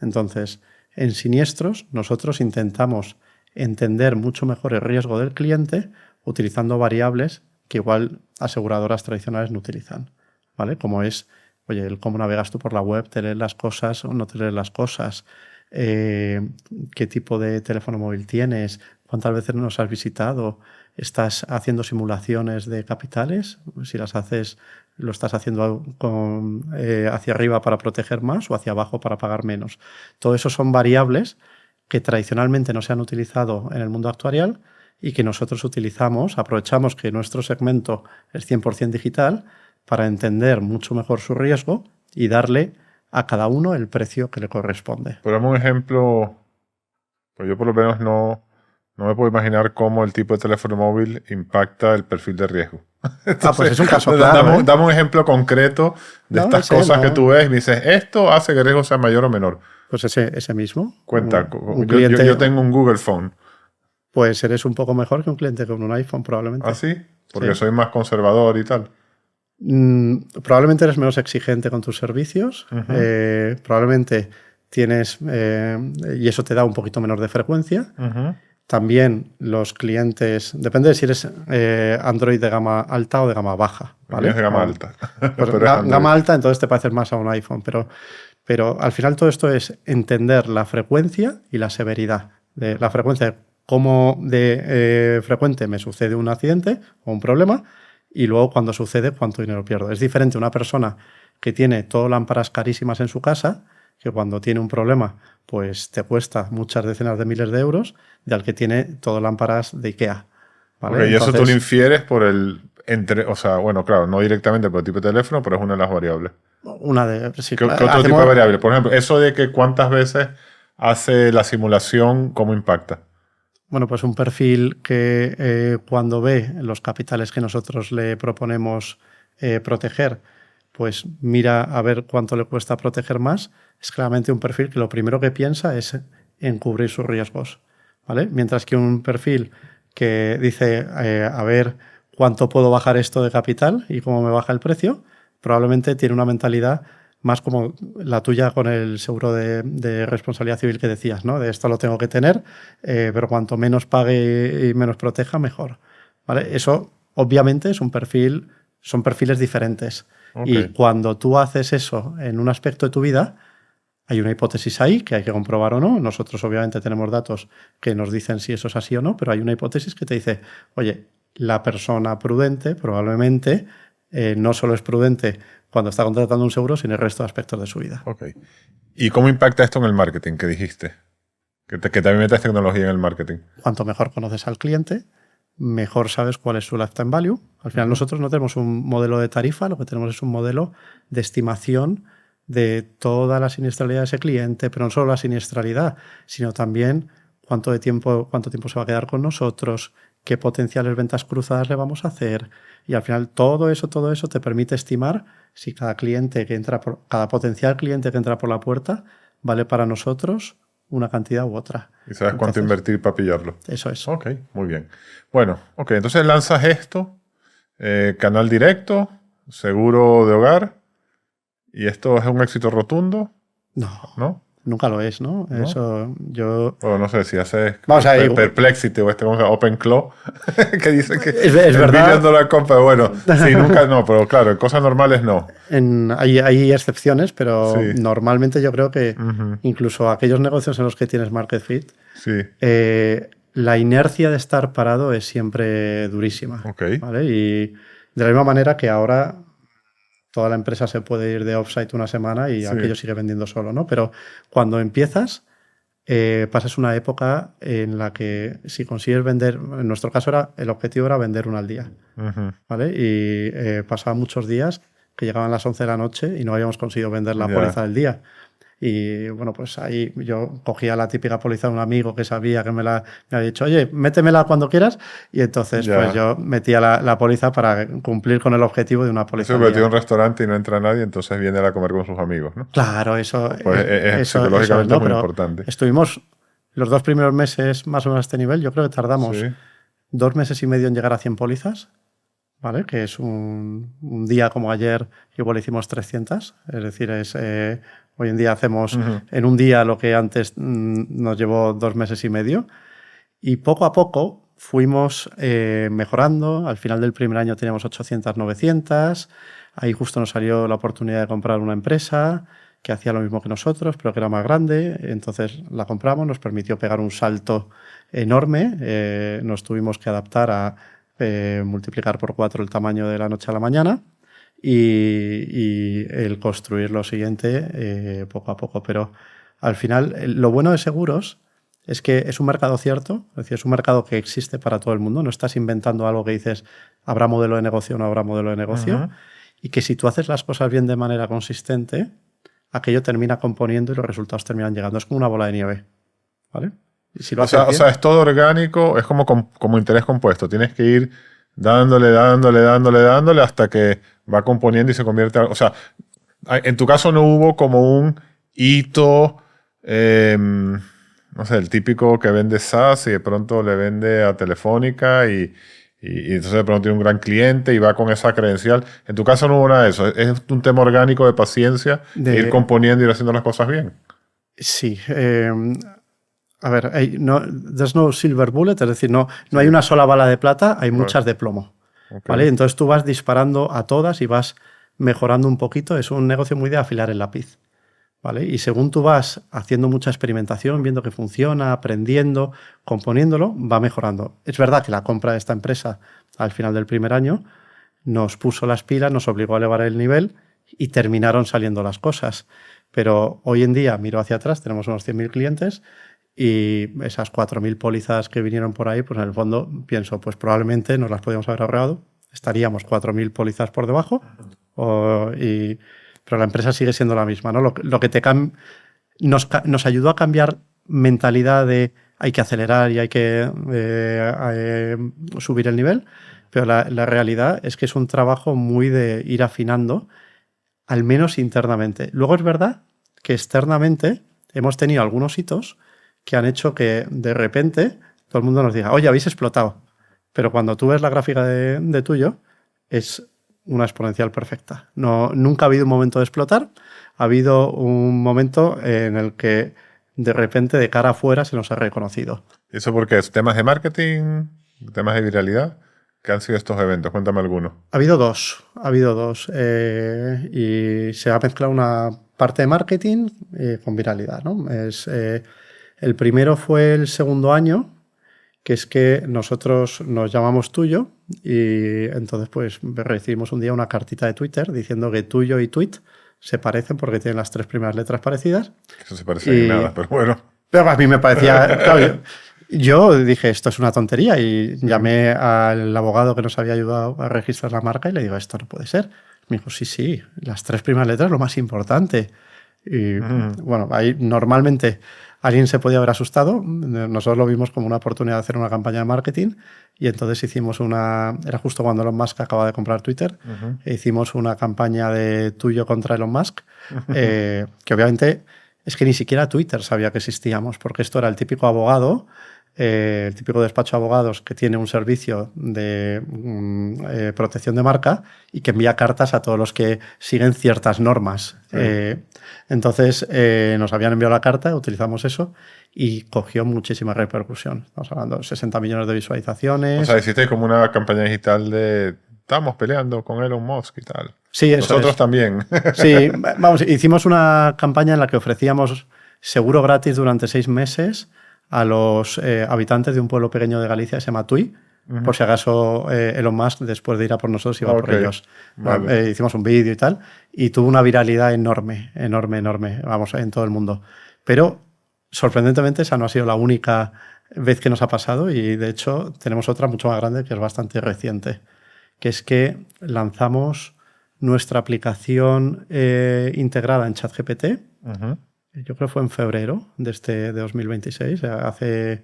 Entonces, en siniestros, nosotros intentamos entender mucho mejor el riesgo del cliente utilizando variables que igual aseguradoras tradicionales no utilizan, ¿vale? Como es, oye, el cómo navegas tú por la web, te lees las cosas o no te lees las cosas, qué tipo de teléfono móvil tienes, cuántas veces nos has visitado, estás haciendo simulaciones de capitales, si las haces, lo estás haciendo hacia arriba para proteger más o hacia abajo para pagar menos. Todo eso son variables que tradicionalmente no se han utilizado en el mundo actuarial y que nosotros utilizamos, aprovechamos que nuestro segmento es 100% digital para entender mucho mejor su riesgo y darle a cada uno el precio que le corresponde. Pero dame un ejemplo, pues yo por lo menos no me puedo imaginar cómo el tipo de teléfono móvil impacta el perfil de riesgo. Entonces, pues es un caso claro. Dame un ejemplo concreto de estas cosas que tú ves y me dices, esto hace que el riesgo sea mayor o menor. Pues ese mismo. Cuenta, un cliente, yo tengo un Google Phone. Pues eres un poco mejor que un cliente con un iPhone, probablemente. ¿Ah, sí? Porque soy más conservador y tal. Probablemente eres menos exigente con tus servicios. Probablemente tienes... y eso te da un poquito menos de frecuencia. También los clientes... Depende de si eres Android de gama alta o de gama baja, ¿vale? Es de gama alta. Pues gama alta, entonces te pareces más a un iPhone. Pero al final todo esto es entender la frecuencia y la severidad. La frecuencia, cómo de frecuente me sucede un accidente o un problema, y luego cuando sucede, cuánto dinero pierdo. Es diferente una persona que tiene todo lámparas carísimas en su casa, que cuando tiene un problema, pues te cuesta muchas decenas de miles de euros, de al que tiene todo lámparas de IKEA. ¿Vale? Okay, y eso tú lo infieres por o sea, bueno, claro, no directamente por el tipo de teléfono, pero es una de las variables. Sí, ¿Qué otro tipo de variable? Por ejemplo, eso de que cuántas veces hace la simulación, ¿cómo impacta? Bueno, pues un perfil que cuando ve los capitales que nosotros le proponemos proteger, pues mira a ver cuánto le cuesta proteger más. Es claramente un perfil que lo primero que piensa es en cubrir sus riesgos, ¿vale? Mientras que un perfil que dice a ver cuánto puedo bajar esto de capital y cómo me baja el precio, probablemente tiene una mentalidad más como la tuya con el seguro de responsabilidad civil que decías, ¿no? De esto lo tengo que tener, pero cuanto menos pague y menos proteja, mejor, ¿vale? Eso, obviamente, son perfiles diferentes. Okay. Y cuando tú haces eso en un aspecto de tu vida, hay una hipótesis ahí que hay que comprobar o no. Nosotros, obviamente, tenemos datos que nos dicen si eso es así o no, pero hay una hipótesis que te dice, oye, la persona prudente probablemente no solo es prudente cuando está contratando un seguro, sino el resto de aspectos de su vida. Ok. ¿Y cómo impacta esto en el marketing que dijiste? Que también metes tecnología en el marketing. Cuanto mejor conoces al cliente, mejor sabes cuál es su lifetime value. Al final nosotros no tenemos un modelo de tarifa, lo que tenemos es un modelo de estimación de toda la siniestralidad de ese cliente, pero no solo la siniestralidad, sino también cuánto tiempo se va a quedar con nosotros, qué potenciales ventas cruzadas le vamos a hacer. Y al final todo eso te permite estimar si cada potencial cliente que entra por la puerta vale para nosotros una cantidad u otra. Y sabes cuánto invertir para pillarlo. Eso es. Ok, muy bien. Bueno, ok, entonces lanzas esto, canal directo, seguro de hogar, y esto es un éxito rotundo. No. Nunca lo es, ¿no? Eso yo... Bueno, no sé si haces Perplexity o OpenClaw, que dice que es verdad. No la compra. Bueno, sí, nunca no, pero claro, en cosas normales no. Hay excepciones, pero normalmente yo creo que incluso aquellos negocios en los que tienes market fit, la inercia de estar parado es siempre durísima. Okay. ¿Vale? Y de la misma manera que ahora... Toda la empresa se puede ir de offsite una semana y aquello sigue vendiendo solo, ¿no? Pero cuando empiezas, pasas una época en la que si consigues vender, en nuestro caso el objetivo era vender una al día, ¿vale? Y pasaban muchos días que llegaban las 11 de la noche y no habíamos conseguido vender la póliza del día. Y bueno, pues ahí yo cogía la típica póliza de un amigo que sabía que me había dicho, oye, métemela cuando quieras. Y entonces pues yo metía la póliza para cumplir con el objetivo de una póliza. Se metió en un restaurante y no entra nadie, entonces viene a comer con sus amigos, ¿no? Claro, eso pues psicológicamente es muy importante. Estuvimos los 2 primeros meses más o menos a este nivel. Yo creo que tardamos 2 meses y medio en llegar a 100 pólizas. ¿vale? Que es un día como ayer, igual hicimos 300. Es decir, hoy en día hacemos en un día lo que antes nos llevó 2 meses y medio. Y poco a poco fuimos mejorando. Al final del primer año teníamos 800, 900. Ahí justo nos salió la oportunidad de comprar una empresa que hacía lo mismo que nosotros, pero que era más grande. Entonces la compramos, nos permitió pegar un salto enorme. Nos tuvimos que adaptar a multiplicar por 4 el tamaño de la noche a la mañana y el construir lo siguiente poco a poco. Pero al final, lo bueno de seguros es que es un mercado cierto, es decir, es un mercado que existe para todo el mundo. No estás inventando algo que dices, habrá modelo de negocio o no habrá modelo de negocio. Y que si tú haces las cosas bien de manera consistente, aquello termina componiendo y los resultados terminan llegando. Es como una bola de nieve, ¿vale? Y si lo haces bien, o sea, es todo orgánico, es como interés compuesto. Tienes que ir dándole hasta que va componiendo y se convierte... O sea, en tu caso no hubo como un hito, no sé, el típico que vende SaaS y de pronto le vende a Telefónica y entonces de pronto tiene un gran cliente y va con esa credencial. En tu caso no hubo nada de eso. Es un tema orgánico de paciencia, de ir componiendo y ir haciendo las cosas bien. Sí. A ver, there's no silver bullet, es decir, no hay una sola bala de plata, hay muchas de plomo. Okay. ¿Vale? Entonces tú vas disparando a todas y vas mejorando un poquito. Es un negocio muy de afilar el lápiz, ¿vale? Y según tú vas haciendo mucha experimentación, viendo que funciona, aprendiendo, componiéndolo, va mejorando. Es verdad que la compra de esta empresa al final del primer año nos puso las pilas, nos obligó a elevar el nivel y terminaron saliendo las cosas. Pero hoy en día miro hacia atrás, tenemos unos 100.000 clientes y esas 4.000 pólizas que vinieron por ahí, pues en el fondo pienso, pues probablemente nos las podíamos haber ahorrado, estaríamos 4.000 pólizas por debajo, pero la empresa sigue siendo la misma, ¿no? Lo que nos ayudó a cambiar mentalidad de hay que acelerar y hay que subir el nivel, pero la realidad es que es un trabajo muy de ir afinando, al menos internamente. Luego es verdad que externamente hemos tenido algunos hitos que han hecho que de repente todo el mundo nos diga, oye, habéis explotado. Pero cuando tú ves la gráfica de tuyo, es una exponencial perfecta. Nunca ha habido un momento de explotar, ha habido un momento en el que de repente de cara afuera se nos ha reconocido. ¿Y eso por qué? ¿Temas de marketing? ¿Temas de viralidad? ¿Qué han sido estos eventos? Cuéntame alguno. Ha habido dos. Y se ha mezclado una parte de marketing con viralidad, ¿no? El primero fue el segundo año, que es que nosotros nos llamamos Tuyo y entonces pues recibimos un día una cartita de Twitter diciendo que Tuyo y Tweet se parecen porque tienen las 3 primeras letras parecidas. Eso se parece en nada, pero bueno. Pero a mí me parecía... Claro, yo dije, esto es una tontería y llamé al abogado que nos había ayudado a registrar la marca y le digo, esto no puede ser. Me dijo, sí, las 3 primeras letras es lo más importante. Y bueno, ahí normalmente alguien se podía haber asustado. Nosotros lo vimos como una oportunidad de hacer una campaña de marketing y entonces hicimos era justo cuando Elon Musk acaba de comprar Twitter, hicimos una campaña de Tuyo contra Elon Musk, que obviamente es que ni siquiera Twitter sabía que existíamos, porque esto era el típico abogado, el típico despacho de abogados que tiene un servicio de protección de marca y que envía cartas a todos los que siguen ciertas normas. Entonces nos habían enviado la carta, utilizamos eso y cogió muchísima repercusión. Estamos hablando de 60 millones de visualizaciones. O sea, hiciste como una campaña digital de estamos peleando con Elon Musk y tal. Sí, eso Nosotros es. También. Sí, vamos, hicimos una campaña en la que ofrecíamos seguro gratis durante 6 meses a los habitantes de un pueblo pequeño de Galicia que se llama Tui, por si acaso Elon Musk, después de ir a por nosotros, iba por ellos. Vale. Hicimos un vídeo y tal, y tuvo una viralidad enorme, vamos, en todo el mundo. Pero, sorprendentemente, esa no ha sido la única vez que nos ha pasado, y de hecho tenemos otra mucho más grande que es bastante reciente, que es que lanzamos nuestra aplicación integrada en ChatGPT. Yo creo que fue en febrero de 2026, hace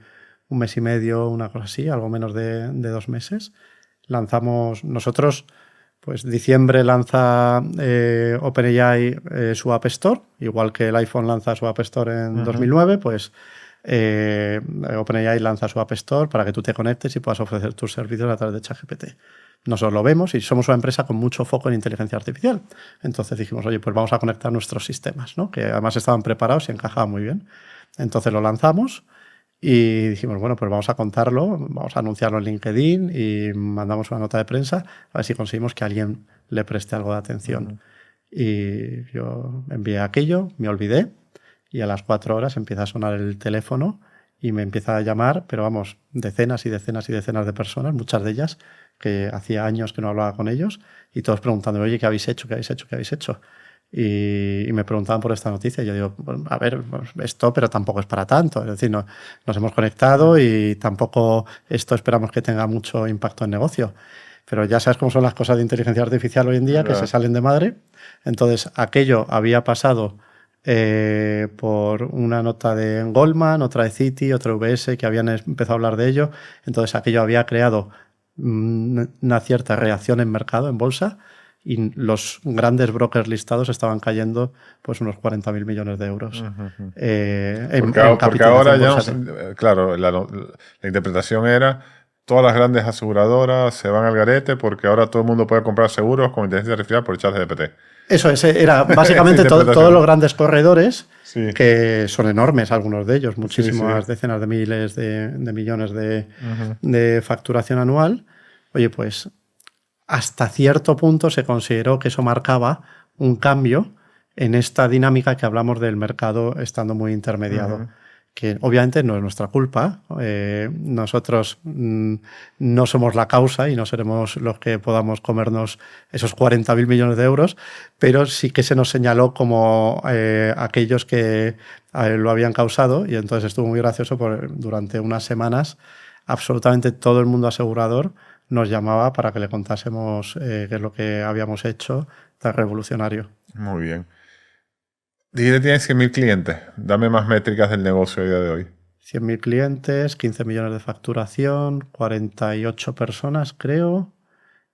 un mes y medio, una cosa así, algo menos de 2 meses. Lanzamos nosotros, pues diciembre lanza OpenAI su App Store, igual que el iPhone lanza su App Store en 2009, pues OpenAI lanza su App Store para que tú te conectes y puedas ofrecer tus servicios a través de ChatGPT. nosotros lo vemos y somos una empresa con mucho foco en inteligencia artificial. Entonces dijimos, oye, pues vamos a conectar nuestros sistemas, ¿no? Que además estaban preparados y encajaban muy bien. Entonces lo lanzamos y dijimos, bueno, pues vamos a contarlo, vamos a anunciarlo en LinkedIn y mandamos una nota de prensa a ver si conseguimos que alguien le preste algo de atención. Y yo envié aquello, me olvidé y a las 4 horas empieza a sonar el teléfono y me empieza a llamar, pero vamos, decenas y decenas y decenas de personas, muchas de ellas que hacía años que no hablaba con ellos y todos preguntándome, oye, ¿qué habéis hecho? ¿Qué habéis hecho? ¿Qué habéis hecho? Y me preguntaban por esta noticia y yo digo, bueno, a ver, esto pero tampoco es para tanto, es decir, nos hemos conectado y tampoco esto esperamos que tenga mucho impacto en negocio, pero ya sabes cómo son las cosas de inteligencia artificial hoy en día, que se salen de madre. Entonces aquello había pasado por una nota de Goldman, otra de Citi, otra UBS, que habían empezado a hablar de ello, entonces aquello había creado una cierta reacción en mercado, en bolsa, y los grandes brokers listados estaban cayendo pues unos 40.000 millones de euros. Porque ahora ya, claro, la interpretación era todas las grandes aseguradoras se van al garete porque ahora todo el mundo puede comprar seguros con inteligencia artificial por ChatGPT. Eso era básicamente todos los grandes corredores, sí, que son enormes algunos de ellos, muchísimas decenas de miles de millones de facturación anual. Oye, pues hasta cierto punto se consideró que eso marcaba un cambio en esta dinámica que hablamos del mercado estando muy intermediado, que obviamente no es nuestra culpa. Nosotros no somos la causa y no seremos los que podamos comernos esos 40.000 millones de euros, pero sí que se nos señaló como aquellos que lo habían causado, y entonces estuvo muy gracioso porque durante unas semanas absolutamente todo el mundo asegurador nos llamaba para que le contásemos qué es lo que habíamos hecho tan revolucionario. Muy bien. Dijiste que tienes 100.000 clientes. Dame más métricas del negocio a día de hoy. 100.000 clientes, 15 millones de facturación, 48 personas, creo.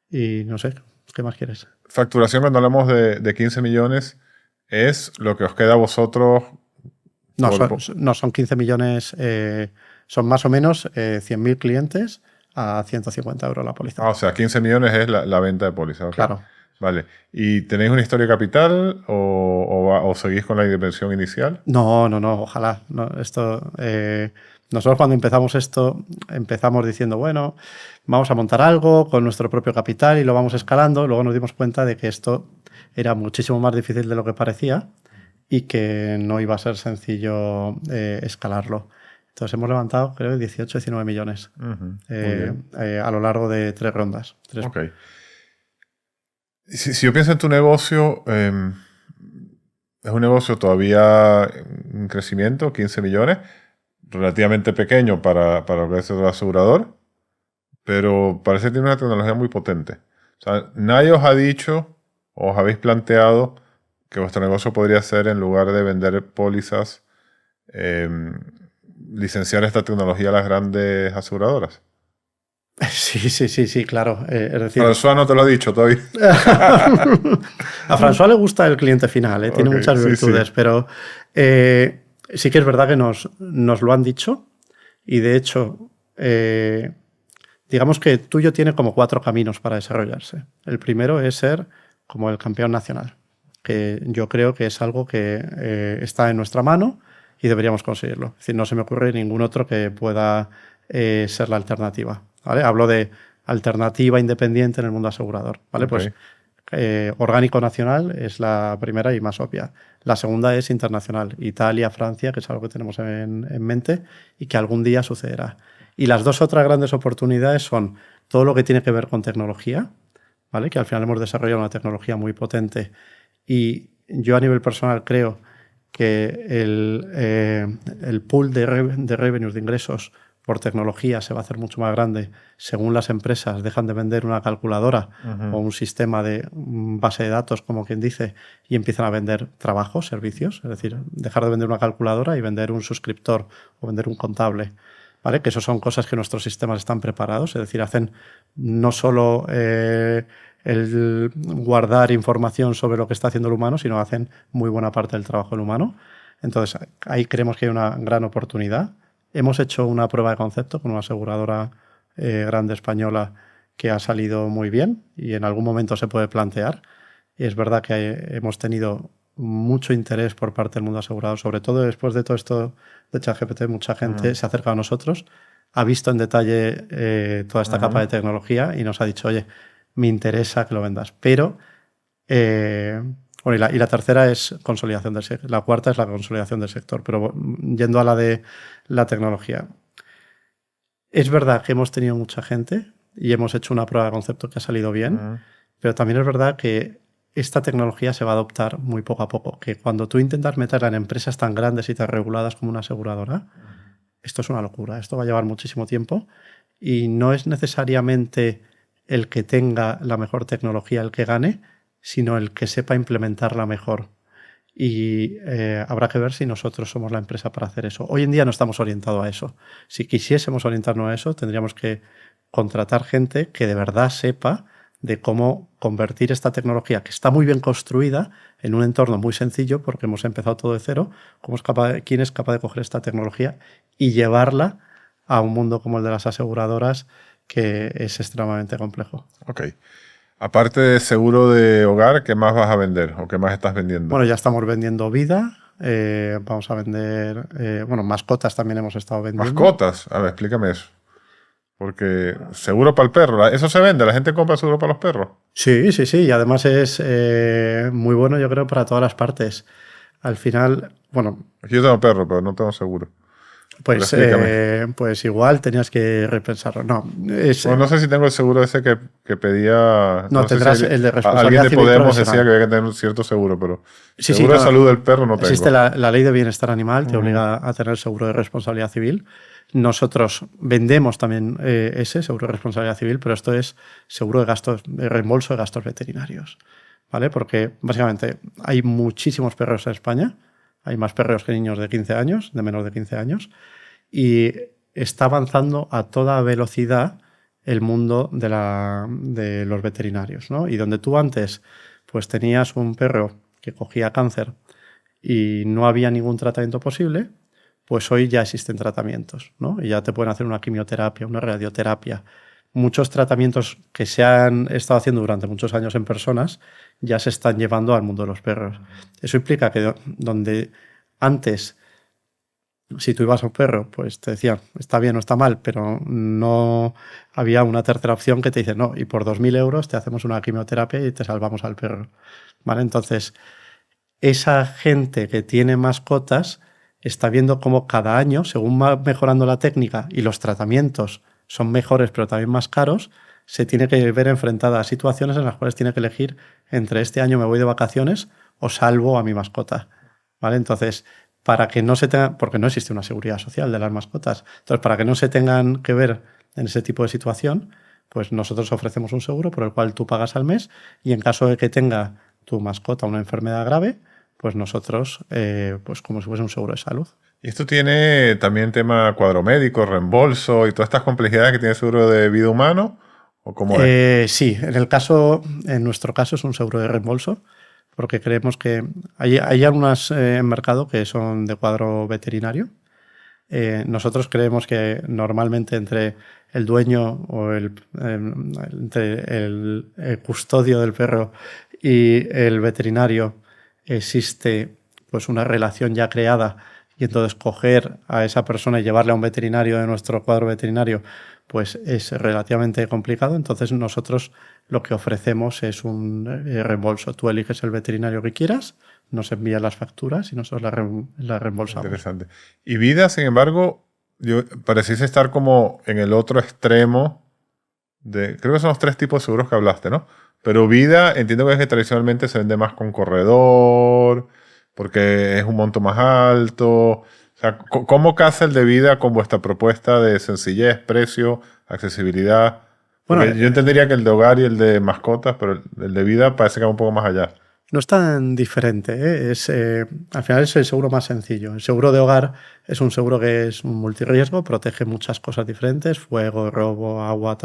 Y no sé, ¿qué más quieres? Facturación, cuando hablamos de 15 millones, ¿es lo que os queda a vosotros? No, son 15 millones, son más o menos 100.000 clientes a 150 euros la póliza. O sea, 15 millones es la venta de póliza. Okay. Claro. Vale. ¿Y tenéis una historia de capital o seguís con la inversión inicial? No, ojalá. No, nosotros cuando empezamos esto, empezamos diciendo, bueno, vamos a montar algo con nuestro propio capital y lo vamos escalando. Luego nos dimos cuenta de que esto era muchísimo más difícil de lo que parecía y que no iba a ser sencillo escalarlo. Entonces hemos levantado, creo, 18, 19 millones a lo largo de 3 rondas. Ok. Si yo pienso en tu negocio, es un negocio todavía en crecimiento, 15 millones, relativamente pequeño para lo que es el asegurador, pero parece que tiene una tecnología muy potente. O sea, nadie os ha dicho o os habéis planteado que vuestro negocio podría ser, en lugar de vender pólizas, licenciar esta tecnología a las grandes aseguradoras. Sí, claro. Es decir, François no te lo ha dicho todavía. A François le gusta el cliente final, tiene muchas virtudes, pero sí que es verdad que nos lo han dicho y de hecho, digamos que Tuyo tiene como 4 caminos para desarrollarse. El primero es ser como el campeón nacional, que yo creo que es algo que está en nuestra mano y deberíamos conseguirlo. Es decir, no se me ocurre ningún otro que pueda ser la alternativa. ¿Vale? Hablo de alternativa independiente en el mundo asegurador. ¿Vale? Okay. Pues orgánico nacional es la primera y más obvia. La segunda es internacional. Italia, Francia, que es algo que tenemos en mente y que algún día sucederá. Y las 2 otras grandes oportunidades son todo lo que tiene que ver con tecnología, ¿vale? Que al final hemos desarrollado una tecnología muy potente y yo a nivel personal creo que el pool de revenues, de ingresos por tecnología, se va a hacer mucho más grande según las empresas dejan de vender una calculadora o un sistema de base de datos, como quien dice, y empiezan a vender trabajos, servicios. Es decir, dejar de vender una calculadora y vender un suscriptor o vender un contable. ¿Vale? Que eso son cosas que nuestros sistemas están preparados. Es decir, hacen no solo el guardar información sobre lo que está haciendo el humano, sino hacen muy buena parte del trabajo del humano. Entonces, ahí creemos que hay una gran oportunidad. Hemos hecho una prueba de concepto con una aseguradora grande española que ha salido muy bien y en algún momento se puede plantear. Y es verdad que hemos tenido mucho interés por parte del mundo asegurado, sobre todo después de todo esto de ChatGPT, mucha gente se ha acercado a nosotros, ha visto en detalle toda esta capa de tecnología y nos ha dicho, oye, me interesa que lo vendas. Pero, bueno, y la tercera es consolidación del sector. La cuarta es la consolidación del sector. Pero yendo a la de la tecnología, es verdad que hemos tenido mucha gente y hemos hecho una prueba de concepto que ha salido bien, pero también es verdad que esta tecnología se va a adoptar muy poco a poco, que cuando tú intentas meterla en empresas tan grandes y tan reguladas como una aseguradora, esto es una locura, esto va a llevar muchísimo tiempo y no es necesariamente el que tenga la mejor tecnología el que gane, sino el que sepa implementarla mejor. Y habrá que ver si nosotros somos la empresa para hacer eso. Hoy en día no estamos orientados a eso. Si quisiésemos orientarnos a eso, tendríamos que contratar gente que de verdad sepa de cómo convertir esta tecnología, que está muy bien construida, en un entorno muy sencillo, porque hemos empezado todo de cero, quién es capaz de coger esta tecnología y llevarla a un mundo como el de las aseguradoras, que es extremadamente complejo. Ok. Aparte de seguro de hogar, ¿qué más vas a vender o qué más estás vendiendo? Bueno, ya estamos vendiendo vida, vamos a vender, bueno, mascotas también hemos estado vendiendo. ¿Mascotas? A ver, explícame eso. Porque seguro para el perro, ¿eso se vende? ¿La gente compra seguro para los perros? Sí, sí, sí, y además es muy bueno, yo creo, para todas las partes. Al final, bueno... Aquí yo tengo perro, pero no tengo seguro. Pues igual tenías que repensarlo. No, bueno, no sé si tengo el seguro ese que pedía... No, tendrás el de responsabilidad alguien de civil Podemos decía que había que tener un cierto seguro, pero sí, seguro de salud del perro no tengo. Existe la ley de bienestar animal, te obliga a tener seguro de responsabilidad civil. Nosotros vendemos también ese seguro de responsabilidad civil, pero esto es seguro de gastos, de reembolso de gastos veterinarios, ¿vale? Porque básicamente hay muchísimos perros en España. Hay más perros que niños de 15 años, de menos de 15 años, y está avanzando a toda velocidad el mundo de los veterinarios, ¿no? Y donde tú antes pues tenías un perro que cogía cáncer y no había ningún tratamiento posible, pues hoy ya existen tratamientos, ¿no? Y ya te pueden hacer una quimioterapia, una radioterapia. Muchos tratamientos que se han estado haciendo durante muchos años en personas ya se están llevando al mundo de los perros. Eso implica que donde antes, si tú ibas a un perro, pues te decían, está bien o está mal, pero no había una tercera opción que te dice, no, y por 2.000 euros te hacemos una quimioterapia y te salvamos al perro, ¿vale? Entonces, esa gente que tiene mascotas está viendo cómo cada año, según va mejorando la técnica y los tratamientos son mejores pero también más caros, se tiene que ver enfrentada a situaciones en las cuales tiene que elegir entre este año me voy de vacaciones o salvo a mi mascota, ¿vale? Entonces, para que no se tenga, porque no existe una seguridad social de las mascotas, entonces para que no se tengan que ver en ese tipo de situación, pues nosotros ofrecemos un seguro por el cual tú pagas al mes y en caso de que tenga tu mascota una enfermedad grave, pues nosotros, pues como si fuese un seguro de salud. ¿Y esto tiene también tema cuadro médico, reembolso y todas estas complejidades que tiene el seguro de vida humano? ¿O cómo es? Sí, en nuestro caso es un seguro de reembolso, porque creemos que hay algunas en mercado que son de cuadro veterinario. Nosotros creemos que normalmente entre el dueño o entre el custodio del perro y el veterinario existe pues una relación ya creada, y entonces coger a esa persona y llevarle a un veterinario de nuestro cuadro veterinario pues es relativamente complicado. Entonces nosotros lo que ofrecemos es un reembolso. Tú eliges el veterinario que quieras, nos envías las facturas y nosotros la reembolsamos. Interesante. Y vida, sin embargo, parecís estar como en el otro extremo creo que son los 3 tipos de seguros que hablaste, ¿no? Pero vida, entiendo que es que tradicionalmente se vende más con corredor, porque es un monto más alto. O sea, ¿cómo casa el de vida con vuestra propuesta de sencillez, precio, accesibilidad? Bueno, yo entendería que el de hogar y el de mascotas, pero el de vida parece que va un poco más allá. No es tan diferente, ¿eh? Al final es el seguro más sencillo. El seguro de hogar es un seguro que es un multirriesgo, protege muchas cosas diferentes, fuego, robo, agua,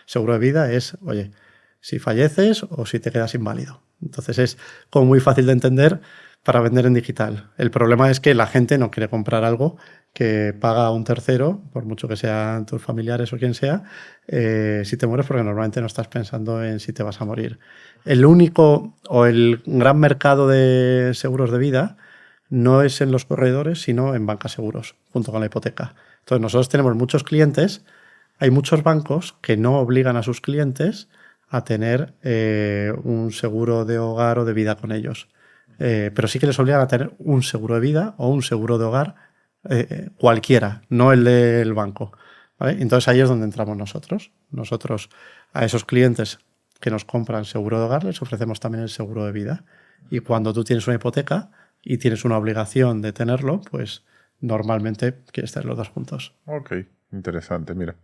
Seguro de vida es, oye, si falleces o si te quedas inválido. Entonces es como muy fácil de entender, para vender en digital. El problema es que la gente no quiere comprar algo que paga a un tercero, por mucho que sean tus familiares o quien sea, si te mueres, porque normalmente no estás pensando en si te vas a morir. El único o el gran mercado de seguros de vida no es en los corredores, sino en bancas seguros, junto con la hipoteca. Entonces, nosotros tenemos muchos clientes. Hay muchos bancos que no obligan a sus clientes a tener un seguro de hogar o de vida con ellos. Pero sí que les obligan a tener un seguro de vida o un seguro de hogar cualquiera, no el del banco, ¿vale? Entonces ahí es donde entramos nosotros. Nosotros a esos clientes que nos compran seguro de hogar les ofrecemos también el seguro de vida. Y cuando tú tienes una hipoteca y tienes una obligación de tenerlo, pues normalmente quieres tener los dos juntos. Ok, interesante, mira.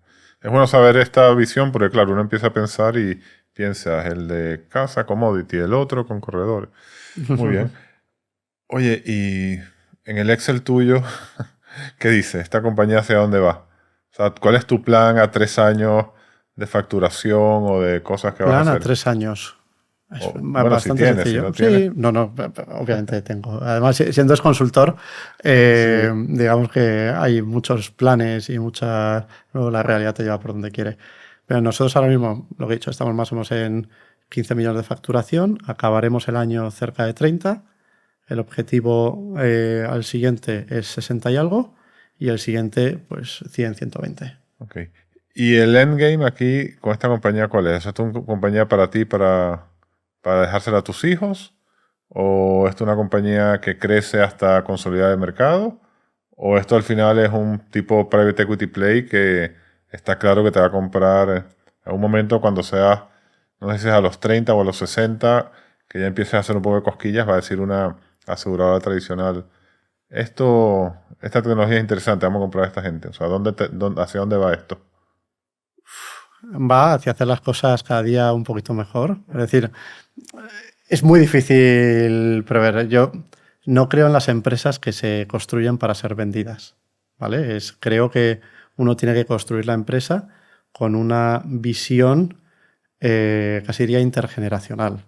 Es bueno saber esta visión porque, claro, uno empieza a pensar y piensas el de casa, commodity, el otro con corredores. Muy bien. Oye, y en el Excel tuyo, ¿qué dice? ¿Esta compañía hacia dónde va? O sea, ¿cuál es tu plan a 3 años de facturación o de cosas que vas a hacer? Plan a 3 años. Es Bueno, si bastante tienes, sencillo. si no tienes. Sí, no, obviamente tengo. Además, siendo consultor, digamos que hay muchos planes y luego la realidad te lleva por donde quiere. Pero nosotros ahora mismo, lo que he dicho, estamos más o menos en 15 millones de facturación, acabaremos el año cerca de 30. El objetivo al siguiente es 60 y algo, y el siguiente, pues 100, 120. Ok. ¿Y el endgame aquí con esta compañía cuál es? ¿Esto es una compañía para ti, para dejársela a tus hijos? ¿O esto es una compañía que crece hasta consolidar el mercado? ¿O esto al final es un tipo private equity play que está claro que te va a comprar en un momento cuando seas, no sé si es a los 30 o a los 60, que ya empieces a hacer un poco de cosquillas, va a decir una aseguradora tradicional, esta tecnología es interesante, vamos a comprar a esta gente? O sea, ¿hacia dónde va esto? Va hacia hacer las cosas cada día un poquito mejor. Es decir, es muy difícil prever. Yo no creo en las empresas que se construyen para ser vendidas, ¿vale? Creo que uno tiene que construir la empresa con una visión casi diría intergeneracional.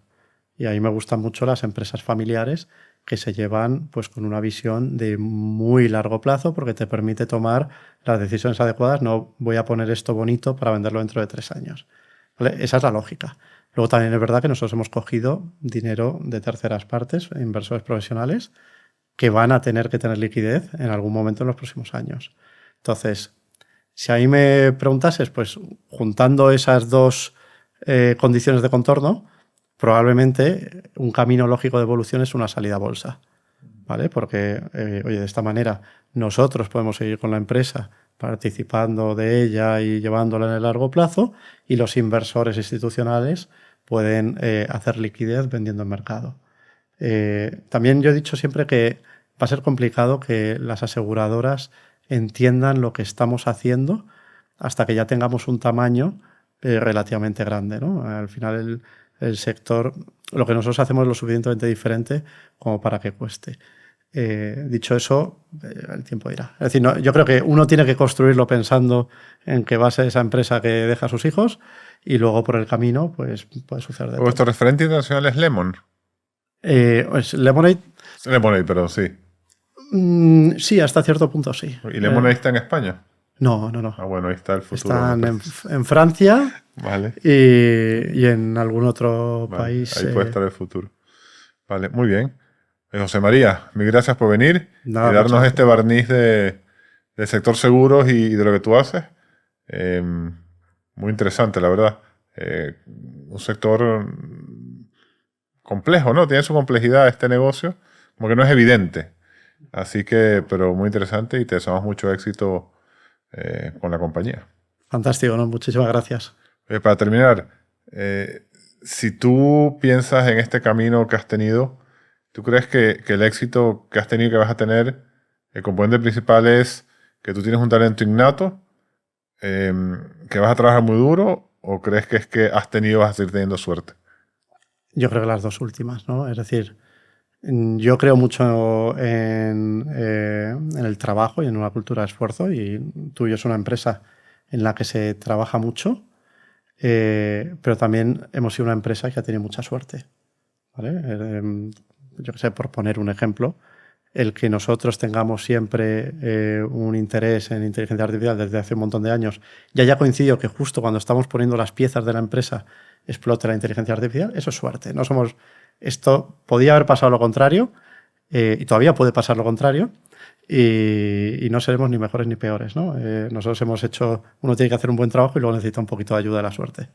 Y a mí me gustan mucho las empresas familiares que se llevan pues con una visión de muy largo plazo porque te permite tomar las decisiones adecuadas. No voy a poner esto bonito para venderlo dentro de 3 años. ¿Vale? Esa es la lógica. Luego también es verdad que nosotros hemos cogido dinero de terceras partes, inversores profesionales, que van a tener que tener liquidez en algún momento en los próximos años. Entonces, si a mí me preguntases, pues juntando esas dos condiciones de contorno, probablemente un camino lógico de evolución es una salida a bolsa, ¿vale? Porque, oye, de esta manera nosotros podemos seguir con la empresa participando de ella y llevándola en el largo plazo, y los inversores institucionales pueden hacer liquidez vendiendo en mercado. También yo he dicho siempre que va a ser complicado que las aseguradoras entiendan lo que estamos haciendo hasta que ya tengamos un tamaño relativamente grande, ¿no? Al final el sector, lo que nosotros hacemos es lo suficientemente diferente como para que cueste. Dicho eso, el tiempo dirá. Es decir, yo creo que uno tiene que construirlo pensando en que va a ser esa empresa que deja a sus hijos, y luego por el camino pues puede suceder de todo. ¿Vuestro referente internacional es Lemon? Pues Lemonade. Lemonade, perdón, sí. Sí, hasta cierto punto sí. ¿Y Lemonade está en España? No. Ah, bueno, ahí está el futuro. Están en Francia. Vale. Y en algún otro Vale, país. ahí puede estar el futuro. Vale, muy bien. José María, mil gracias por venir y darnos este barniz del sector seguros y de lo que tú haces. Muy interesante, la verdad. Un sector complejo, ¿no? Tiene su complejidad este negocio, como que no es evidente. Así que, pero muy interesante, y te deseamos mucho éxito con la compañía. Fantástico, ¿no? Muchísimas gracias. Para terminar, si tú piensas en este camino que has tenido, ¿tú crees que el éxito que has tenido y que vas a tener, el componente principal es que tú tienes un talento innato, que vas a trabajar muy duro, o crees que es que vas a seguir teniendo suerte? Yo creo que las dos últimas, ¿no? Es decir, yo creo mucho en el trabajo y en una cultura de esfuerzo, y Tuyo es una empresa en la que se trabaja mucho, pero también hemos sido una empresa que ha tenido mucha suerte, ¿vale? yo qué sé, por poner un ejemplo, el que nosotros tengamos siempre un interés en inteligencia artificial desde hace un montón de años y haya coincidido que justo cuando estamos poniendo las piezas de la empresa explote la inteligencia artificial, eso es suerte. No somos, esto podía haber pasado lo contrario y todavía puede pasar lo contrario y no seremos ni mejores ni peores, ¿no? Nosotros hemos hecho, uno tiene que hacer un buen trabajo y luego necesita un poquito de ayuda de la suerte.